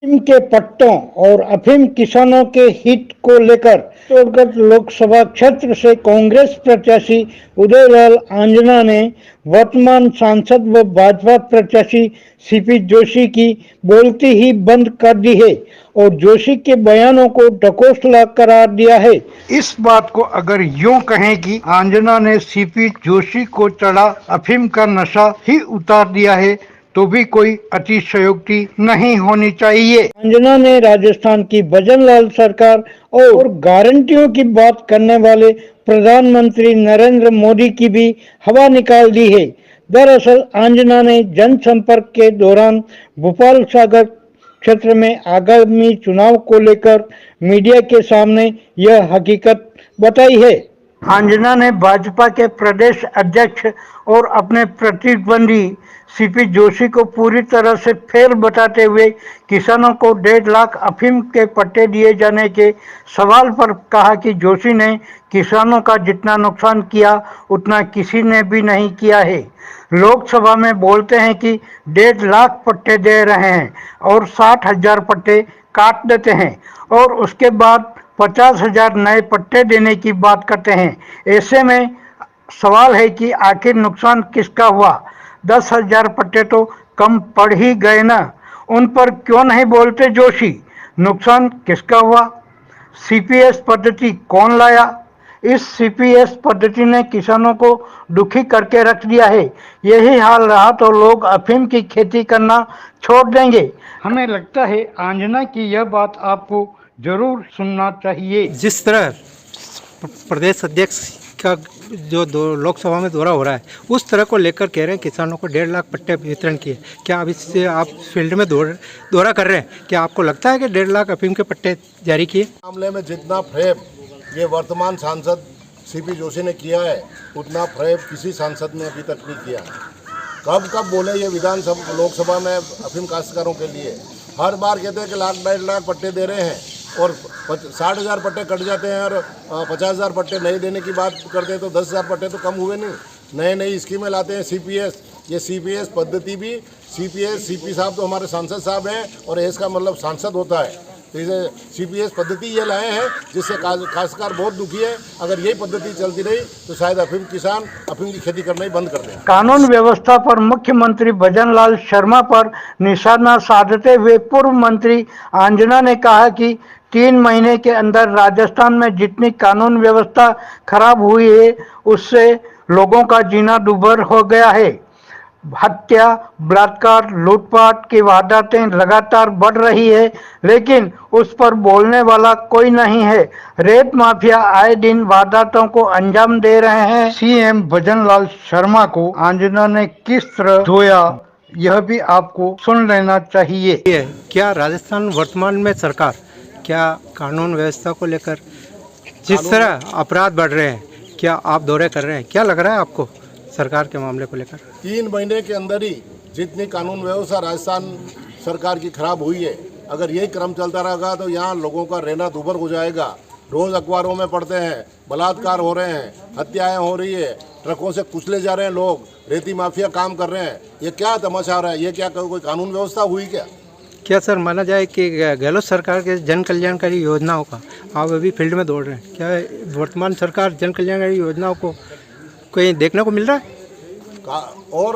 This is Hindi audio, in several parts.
अफीम के पट्टों और अफीम किसानों के हित को लेकर चित्तौड़गढ़ लोकसभा क्षेत्र से कांग्रेस प्रत्याशी उदयलाल आंजना ने वर्तमान सांसद व भाजपा प्रत्याशी सीपी जोशी की बोलती ही बंद कर दी है और जोशी के बयानों को ढकोसला करार दिया है। इस बात को अगर यूं कहें कि आंजना ने सीपी जोशी को चढ़ा अफीम का नशा ही उतार दिया है तो भी कोई अतिशयोक्ति नहीं होनी चाहिए। अंजना ने राजस्थान की भजनलाल सरकार और गारंटियों की बात करने वाले प्रधानमंत्री नरेंद्र मोदी की भी हवा निकाल दी है। दरअसल अंजना ने जनसंपर्क के दौरान भोपाल सागर क्षेत्र में आगामी चुनाव को लेकर मीडिया के सामने यह हकीकत बताई है। अंजना ने भाजपा के प्रदेश अध्यक्ष और अपने प्रतिद्वंदी सीपी जोशी को पूरी तरह से फेल बताते हुए किसानों को 1.5 लाख अफीम के पट्टे दिए जाने के सवाल पर कहा कि जोशी ने किसानों का जितना नुकसान किया उतना किसी ने भी नहीं किया है। लोकसभा में बोलते हैं कि 1.5 लाख पट्टे दे रहे हैं और 60,000 पट्टे काट देते हैं और उसके बाद 50,000 नए पट्टे देने की बात करते हैं। ऐसे में सवाल है कि आखिर नुकसान किसका हुआ? 10,000 पट्टे तो कम पड़ ही गए ना, उन पर क्यों नहीं बोलते जोशी? नुकसान किसका हुआ? सीपीएस पद्धति कौन लाया? इस सीपीएस पद्धति ने किसानों को दुखी करके रख दिया है। यही हाल रहा तो लोग अफीम की खेती करना छोड़ देंगे। हमें लगता है आंजना की यह बात आपको जरूर सुनना चाहिए। जिस तरह प्रदेश अध्यक्ष का जो लोकसभा में दौरा हो रहा है उस तरह को लेकर कह रहे हैं किसानों को 1.5 लाख पट्टे वितरण किए। क्या अब इससे आप फील्ड में दौरा कर रहे हैं, क्या आपको लगता है कि 1.5 लाख अफीम के पट्टे जारी किए? मामले में जितना फ्रेब ये वर्तमान सांसद सीपी जोशी ने किया है उतना फ्रेब किसी सांसद ने अभी तक नहीं किया। कब कब बोले ये विधानसभा लोकसभा में अफीम काश्तकारों के लिए, हर बार कहते हैं कि 1.5 लाख पट्टे दे रहे हैं और 60,000 पट्टे कट जाते हैं और 50,000 पट्टे नहीं देने की बात करते हैं तो 10,000 पट्टे तो कम हुए नहीं। नई स्कीमें लाते हैं सीपीएस। ये सीपीएस पद्धति भी सीपी साहब तो हमारे सांसद साहब हैं और एस का मतलब सांसद होता है, तो इसे सीपीएस पद्धति ये लाए हैं जिससे काश्तकार बहुत दुखी है। अगर यही पद्धति चलती रही तो शायद अफीम किसान अफीम की खेती करना ही बंद कर दें। कानून व्यवस्था पर मुख्यमंत्री भजनलाल शर्मा पर निशाना साधते हुए पूर्व मंत्री आंजना ने कहा कि 3 महीने के अंदर राजस्थान में जितनी कानून व्यवस्था खराब हुई है उससे लोगों का जीना दूभर हो गया है। हत्या, बलात्कार, लूटपाट की वारदातें लगातार बढ़ रही है लेकिन उस पर बोलने वाला कोई नहीं है। रेत माफिया आए दिन वारदातों को अंजाम दे रहे हैं। सीएम भजनलाल शर्मा को आंजना ने किस तरह धोया यह भी आपको सुन लेना चाहिए। क्या राजस्थान वर्तमान में सरकार क्या कानून व्यवस्था को लेकर जिस तरह अपराध बढ़ रहे हैं, क्या आप दौरे कर रहे हैं, क्या लग रहा है आपको सरकार के मामले को लेकर? 3 महीने के अंदर ही जितनी कानून व्यवस्था राजस्थान सरकार की खराब हुई है, अगर यही क्रम चलता रहेगा तो यहाँ लोगों का रहना दूभर हो जाएगा। रोज अखबारों में पढ़ते हैं बलात्कार हो रहे हैं, हत्याएं हो रही है, ट्रकों से कुचले जा रहे हैं लोग, रेती माफिया काम कर रहे हैं। ये क्या तमाशा हो रहा है? ये क्या कोई कानून व्यवस्था हुई क्या? क्या सर माना जाए कि गहलोत सरकार के जन कल्याणकारी योजनाओं का आप अभी फील्ड में दौड़ रहे हैं, क्या वर्तमान सरकार जन कल्याणकारी योजनाओं को कहीं देखने को मिल रहा है? और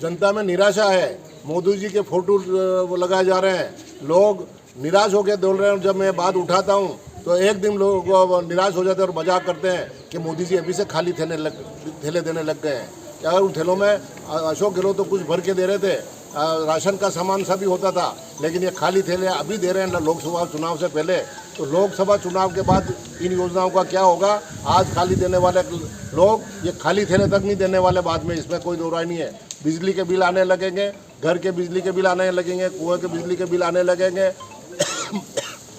जनता में निराशा है। मोदी जी के फोटो लगाए जा रहे हैं, लोग निराश होकर दौड़ रहे हैं। जब मैं बात उठाता हूं तो एक दिन लोग निराश हो जाते हैं और मजाक करते हैं कि मोदी जी अभी से खाली थैले देने लग गए हैं। क्या उन थैलों में अशोक गहलोत तो कुछ भर के दे रहे थे, राशन का सामान सभी होता था, लेकिन ये खाली थैले अभी दे रहे हैं लोकसभा चुनाव से पहले। तो लोकसभा चुनाव के बाद इन योजनाओं का क्या होगा? आज खाली देने वाले लोग ये खाली थैले तक नहीं देने वाले बाद में, इसमें कोई दो राय नहीं है। बिजली के बिल आने लगेंगे, घर के बिजली के बिल आने लगेंगे, कुएं के बिजली के बिल आने लगेंगे।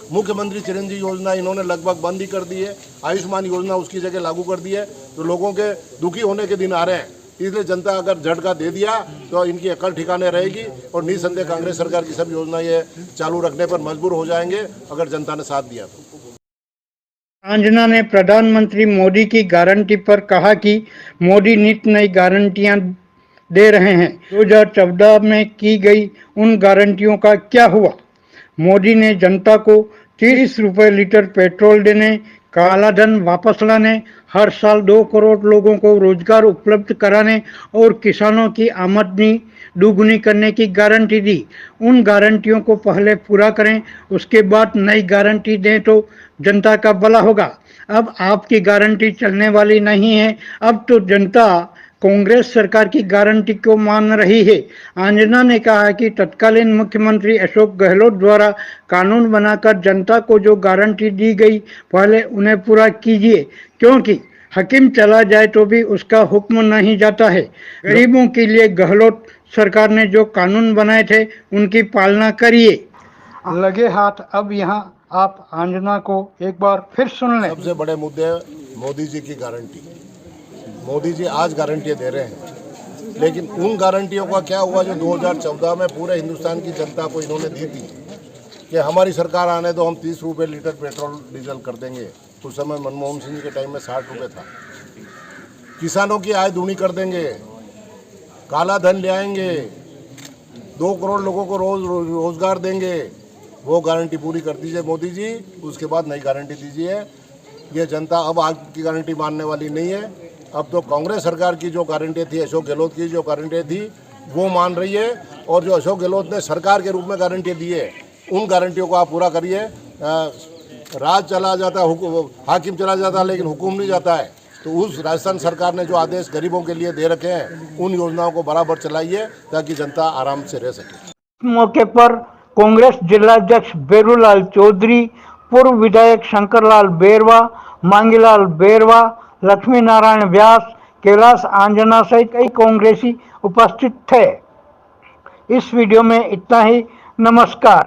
मुख्यमंत्री चिरंजीवी योजना इन्होंने लगभग बंद ही कर दी है, आयुष्मान योजना उसकी जगह लागू कर दी है। तो लोगों के दुखी होने के दिन आ रहे हैं, इसलिए जनता अगर झटका दे दिया तो इनकी अकल ठिकाने रहेगी और निसंदेह कांग्रेस सरकार की सब योजना ये चालू रखने पर मजबूर हो जाएंगे अगर जनता ने साथ दिया तो। आंजना ने प्रधानमंत्री मोदी की गारंटी पर कहा कि मोदी नित नई गारंटियां दे रहे हैं। 2014 में की गई उन गारंटियों का क्या हुआ? मोदी ने जनता को 30 रुपए लीटर पेट्रोल देने, काला धन वापस लाने, हर साल 2 करोड़ लोगों को रोजगार उपलब्ध कराने और किसानों की आमदनी दुगुनी करने की गारंटी दी। उन गारंटियों को पहले पूरा करें, उसके बाद नई गारंटी दें तो जनता का भला होगा। अब आपकी गारंटी चलने वाली नहीं है। अब तो जनता कांग्रेस सरकार की गारंटी को मान रही है। आंजना ने कहा कि तत्कालीन मुख्यमंत्री अशोक गहलोत द्वारा कानून बनाकर जनता को जो गारंटी दी गई, पहले उन्हें पूरा कीजिए, क्योंकि हकीम चला जाए तो भी उसका हुक्म नहीं जाता है। गरीबों के लिए गहलोत सरकार ने जो कानून बनाए थे, उनकी पालना करिए। लगे हाथ अब यहाँ आप आंजना को एक बार फिर सुन लें। सबसे बड़े मुद्दे मोदी जी की गारंटी। मोदी जी आज गारंटियाँ दे रहे हैं, लेकिन उन गारंटियों का क्या हुआ जो 2014 में पूरे हिंदुस्तान की जनता को इन्होंने दी थी कि हमारी सरकार आने दो, हम 30 रुपये लीटर पेट्रोल डीजल कर देंगे। उस समय मनमोहन सिंह के टाइम में 60 रुपये था। किसानों की आय दूनी कर देंगे, काला धन ले आएंगे, 2 करोड़ लोगों को रोजगार देंगे। वो गारंटी पूरी कर दीजिए मोदी जी, उसके बाद नई गारंटी दीजिए। ये जनता अब आपकी गारंटी मानने वाली नहीं है। अब तो कांग्रेस सरकार की जो गारंटी थी, अशोक गहलोत की जो गारंटी थी, वो मान रही है। और जो अशोक गहलोत ने सरकार के रूप में गारंटी दी है, उन गारंटियों को आप पूरा करिए। राज चला जाता है, हाकिम चला जाता है, लेकिन हुकुम नहीं जाता है। तो उस राजस्थान सरकार ने जो आदेश गरीबों के लिए दे रखे हैं, उन योजनाओं को बराबर चलाइए ताकि जनता आराम से रह सके। इस मौके पर कांग्रेस जिलाध्यक्ष बेरूलाल चौधरी, पूर्व विधायक शंकरलाल बेरवा, मांगीलाल बेरवा, लक्ष्मी नारायण व्यास, कैलाश आंजना सहित कई कांग्रेसी उपस्थित थे। इस वीडियो में इतना ही। नमस्कार।